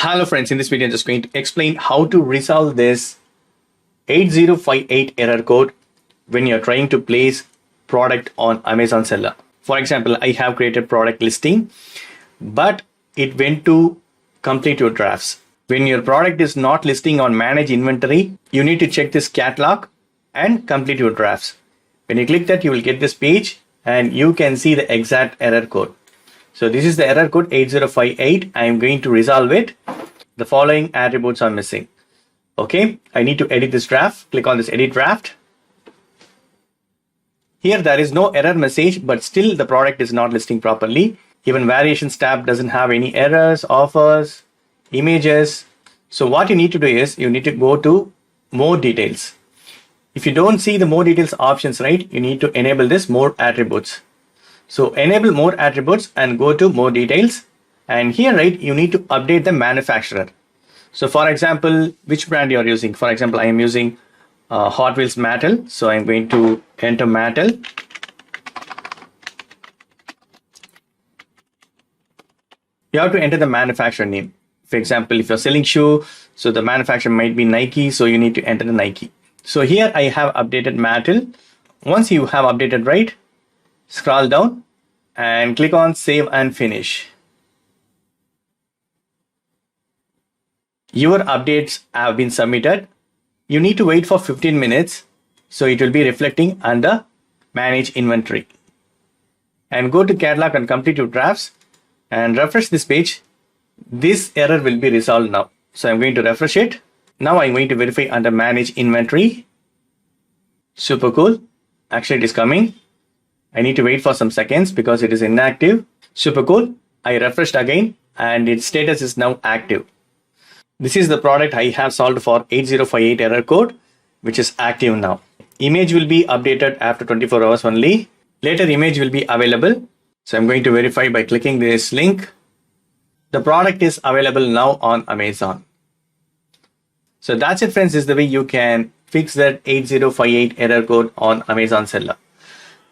Hello friends, in this video I'm just going to explain how to resolve this 8058 error code when you're trying to place product on Amazon seller. For example, I have created product listing, but it went to complete your drafts. When your product is not listing on manage inventory, you need to check this catalog and complete your drafts. When you click that, you will get this page and you can see the exact error code. So this is the error code 8058. I am going to resolve it. The following attributes are missing. Okay, I need to edit this draft. Click on this edit draft. Here there is no error message, but still the product is not listing properly. Even variations tab doesn't have any errors, offers, images. So what you need to do is you need to go to more details. If you don't see the more details options, right, you need to enable this more attributes. So enable more attributes and go to more details. And here, right, you need to update the manufacturer. So for example, which brand you are using? For example, I am using Hot Wheels Mattel. So I'm going to enter Mattel. You have to enter the manufacturer name. For example, if you're selling shoe, so the manufacturer might be Nike. So you need to enter the Nike. So here I have updated Mattel. Once you have updated, right, scroll down and click on save and finish. Your updates have been submitted. You need to wait for 15 minutes. So it will be reflecting under manage inventory. And go to catalog and complete your drafts and refresh this page. This error will be resolved now. So I'm going to refresh it. Now I'm going to verify under manage inventory. Super cool. Actually, it is coming. I need to wait for some seconds because it is inactive. Super cool. I refreshed again and its status is now active. This is the product I have solved for 8058 error code, which is active now. Image will be updated after 24 hours only. Later image will be available. So I'm going to verify by clicking this link. The product is available now on Amazon. So that's it, friends. This is the way you can fix that 8058 error code on Amazon seller.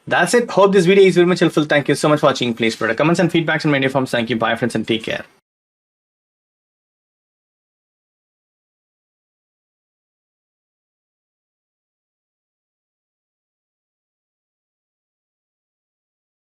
That's it. Hope this video is very much helpful. Thank you so much for watching. Please put comments and feedbacks in my forms. Thank you. Bye, friends, and take care.